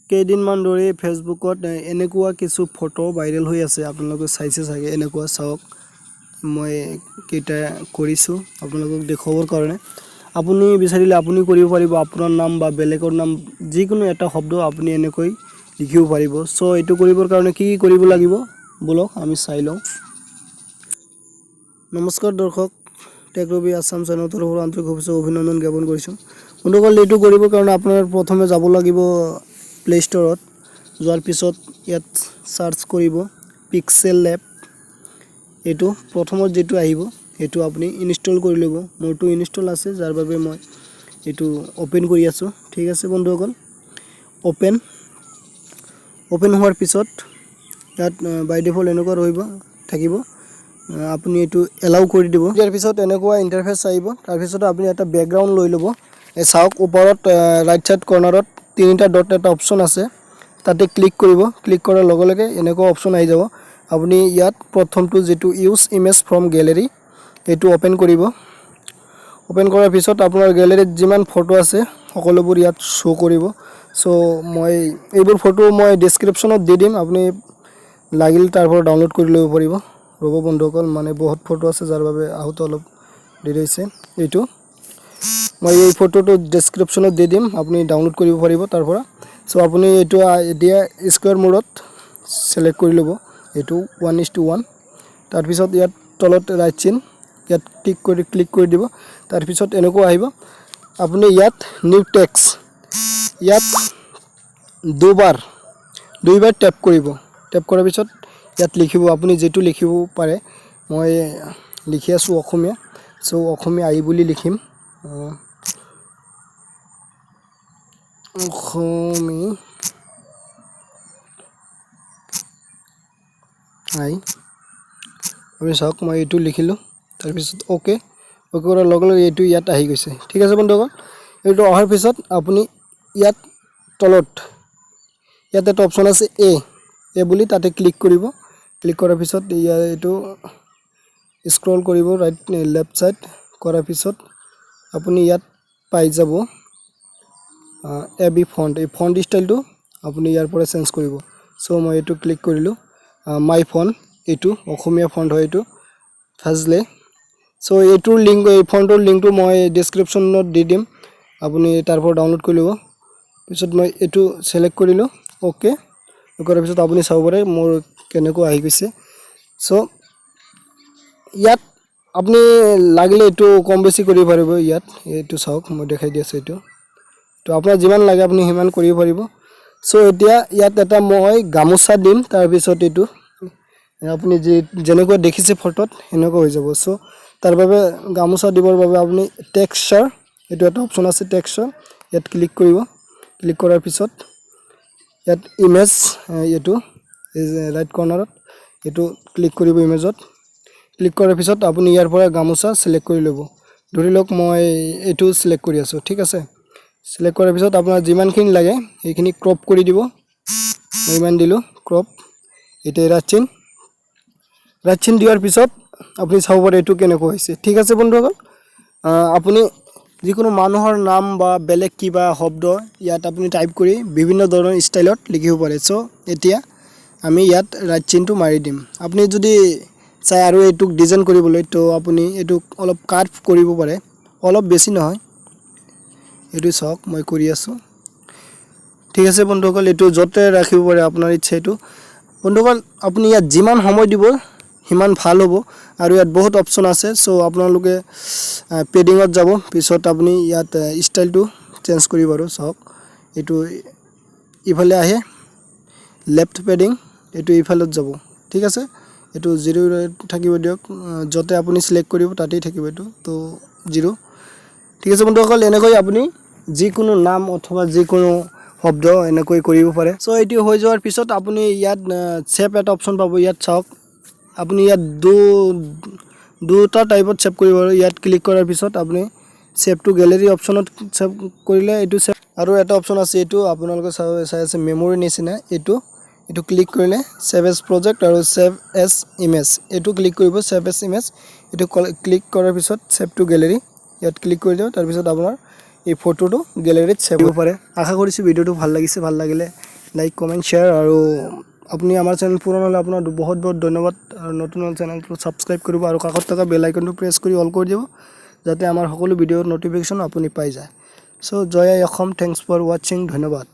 কেইদিনমান ধৰি ফেচবুকত এনেকুৱা কিছু ফটো ভাইৰেল হৈ আছে আপোনালোকে চাইছে চাগে এনেকুৱা চাওক মই কেইটা কৰিছোঁ আপোনালোকক দেখুৱাবৰ কাৰণে আপুনি বিচাৰিলে আপুনি কৰিব পাৰিব আপোনাৰ নাম বা বেলেগৰ নাম যিকোনো এটা শব্দ আপুনি এনেকৈ লিখিব পাৰিব সো এইটো কৰিবৰ কাৰণে কি কৰিব লাগিব বলক আমি চাই লওঁ নমস্কাৰ দৰ্শক টেকৰবি আসাম চেনেলৰ পৰা আন্তৰিক অভিনন্দন জ্ঞাপন কৰিছোঁ বন্ধুসকল এইটো কৰিবৰ কাৰণে আপোনাৰ প্ৰথমে যাব লাগিব প্লে ষ্টৰত যোৱাৰ পিছত ইয়াত সাৰ্চ কৰিব পিক্সেল লেব এইটো প্ৰথমত যেটো আহিব এইটো আপুনি ইনষ্টল কৰি ল'ব মোৰটো ইনষ্টল আছে যাৰ বাবে মই এইটো ওপেন কৰি আছো ঠিক আছে বন্ধুসকল ওপেন হোৱাৰ পিছত ইয়াত বাই ডিফল্ট এনেকুৱা ৰহিব থাকিব আপুনি এইটো এলাউ কৰি দিব ইয়াৰ পিছত এনেকুৱা ইন্টাৰফেস আহিব তাৰ পিছত আপুনি এটা ব্যাকগ্ৰাউণ্ড লৈ ল'ব এই চাওক ওপৰত ৰাইট সাইড কৰ্নাৰত তিনিটা ডট এটা অপচন আছে তাতে ক্লিক কৰিব ক্লিক কৰাৰ লগে লগে এনেকুৱা অপচন আহি যাব আপুনি ইয়াত প্ৰথমটো যেটো ইউজ ইমেজ ফ্ৰম গ্যালাৰি এটো ওপেন কৰিব ওপেন কৰাৰ পিছত আপোনাৰ গ্যালাৰিত যিমান ফটো আছে সকলোবোৰ ইয়াত শো কৰিব সো মই এইবোৰ ফটো মই ডেসক্ৰিপচনত দি দিম আপুনি লাগিল তাৰপৰ ডাউনলোড কৰি ল'ব পাৰিব ৰব বন্ধুসকল মানে বহুত ফটো আছে যাৰ বাবে আহুত অলপ দেৰি হৈছে এইটো মই এই ফটোটো ডেসক্ৰিপচনত দি দিম আপুনি ডাউনলোড কৰিব পাৰিব তাৰপৰা সো আপুনি এইটো এতিয়া স্কয়াৰ মোডত সিলেক্ট কৰি ল'ব এইটো 1:1 তাৰ পিছত ইয়াত তলত ৰাইট চিন ইয়াত ক্লিক কৰি দিব তাৰ পিছত এনেকুৱা আহিব আপুনি ইয়াত নিউ টেক্সট ইয়াত দুইবাৰ ট্যাপ কৰিব ট্যাপ কৰাৰ পিছত ইয়াত লিখিব আপুনি যেটো লিখিব পাৰে মই লিখি আছো অসমীয়া সো অসমীয়া আই বুলি লিখিম অসমীয়া আই আমি চাওক মই এইটো লিখিলো তাৰ পিছত ওকে কৰাৰ লগে লগে এইটো ইয়াত আহি গৈছে ঠিক আছে বন্ধুসকল এইটো অহাৰ পিছত আপুনি ইয়াত তলত ইয়াত এটা অপচন আছে এ বুলি তাতে ক্লিক কৰিব ক্লিক কৰাৰ পিছত এইটো স্ক্ৰল কৰিব ৰাইট লেফট সাইড কৰাৰ পিছত আপুনি ইয়াত পাই যাব এবি ফন্ট এই ফন্ট ষ্টাইলটো আপুনি ইয়াৰ পৰা চেঞ্জ কৰিব সো মই এইটো ক্লিক কৰিলো মাই ফন্ট এইটো অসমীয়া ফন্ট হয় এইটো ফাজলে সো এইটোৰ লিংক এই ফন্টৰ লিংকটো মই ডেসক্ৰিপচনত দি দিম আপুনি তাৰপৰ ডাউনলোড কৰি ল'ব পিছত মই এইটো সিলেক্ট কৰিলো ওকে কৰাৰ পিছত আপুনি চাব পাৰে মোৰ কেনেকৈ আহি গৈছে সো ইয়াত আপুনি লাগিলে এইটো কম বেছি কৰিব পাৰিব ইয়াত এইটো চাওক মই দেখাই দি আছো এইটো তো আপোনাৰ যিমান লাগে আপুনি হিমান কৰিব পাৰিব সো এতিয়া ইয়াত এটা মই গামোচা দিম তাৰ পিছত এইটো আপুনি যেনেকৈ দেখিছে ফটোত এনেকৈ হৈ যাব সো তাৰ বাবে গামোচা দিবৰ বাবে আপুনি টেক্সচাৰ এইটো এটা অপচন আছে টেক্সচাৰ ইয়াত ক্লিক কৰিব ক্লিক কৰাৰ পিছত ইয়াত ইমেজ এইটো ৰাইট কৰ্নাৰত এইটো ক্লিক কৰিব ইমেজত ক্লিক কৰাৰ পিছত আপুনি ইয়াৰ পৰা গামোচা সিলেক্ট কৰি ল'ব ধৰি লওক মই এইটো সিলেক্ট কৰি আছো ঠিক আছে সিলেক্ট কৰাৰ পিছত আপোনাৰ যিমানখিনি লাগে এইখিনি ক্ৰপ কৰি দিব মই ইমান দিলো ক্ৰপ এটা ৰাইট চিন দিয়াৰ পিছত আপুনি চাব পাৰে এইটো কেনেকৈ হৈছে ঠিক আছে বন্ধুসকল আপুনি যিকোনো মানুহৰ নাম বা বেলেগ কিবা শব্দ ইয়াত আপুনি টাইপ কৰি বিভিন্ন ধৰণৰ ষ্টাইলত লিখিব পাৰে সো এতিয়া আমি ইয়াত ৰাইট চিনটো মাৰি দিম আপুনি যদি চাই আৰু এইটো ডিজাইন কৰিবলৈ তো আপুনি এইটো অলপ কাৰ্ভ কৰিব পাৰে অলপ বেছি নহয় এইটো চাওক মই কৰি আছো ঠিক আছে বন্ধুসকল এইটো যতে ৰাখিব পাৰে আপোনাৰ ইচ্ছা এইটো বন্ধুসকল আপুনি ইয়াত যিমান সময় দিব হিমান ভাল হ'ব আৰু ইয়াত বহুত অপচন আছে সো আপোনালোকে পেডিংত যাব পিছত আপুনি ইয়াত ষ্টাইলটো চেঞ্জ কৰিব আৰু চাওক এইটো ইফালে আহে লেফট পেডিং এইটো ইফালত যাব ঠিক আছে এইটো 0 থাকিব দিয়ক যতে আপুনি সিলেক্ট কৰিব তাতেই থাকিব এইটো তো 0 ঠিক আছে বন্ধুসকল এনেকৈ আপুনি যিকোনো নাম অথবা যিকোনো শব্দ এনেকৈ কৰিব পাৰে সো এটি হৈ যোৱাৰ পিছত আপুনি ইয়াত সেভ এটা অপচন পাব ইয়াত চাওক আপুনি ইয়াত দুটা টাইপত সেভ কৰিব আৰু ইয়াত ক্লিক কৰাৰ পিছত আপুনি সেভ টু গ্যালাৰি অপচনত সেভ কৰিলে এইটো সেভ আৰু এটা অপচন আছে এইটো আপোনালোকে চাই আছে মেমৰি নিচিনা এইটো ক্লিক কৰিলে সেভ এজ প্ৰজেক্ট আৰু সেভ এজ ইমেজ এইটো ক্লিক কৰিব সেভ এজ ইমেজ এইটো ক্লিক কৰাৰ পিছত সেভ টু গ্যালাৰি ইয়াত ক্লিক কৰি দিও তাৰ পিছত আপোনাৰ এই ফটোটো গ্যালাৰিত সেভ হ'ব পাৰে আশা কৰিছো ভিডিওটো ভাল লাগিছে ভাল লাগিলে লাইক কমেণ্ট শ্বেয়াৰ আৰু আপুনি আমাৰ চেনেল পুৰণ হ'লে আপোনাৰ বহুত বহুত ধন্যবাদ আৰু নতুন চেনেলটো ছাবস্ক্ৰাইব কৰিব আৰু কাষত থকা বেল আইকনটো প্ৰেছ কৰি অল কৰি দিব যাতে আমাৰ সকলো ভিডিঅ'ৰ ন'টিফিকেশ্যন আপুনি পাই যায় চ' জয় আই অসম থেংকছ ফৰ ৱাচিং ধন্যবাদ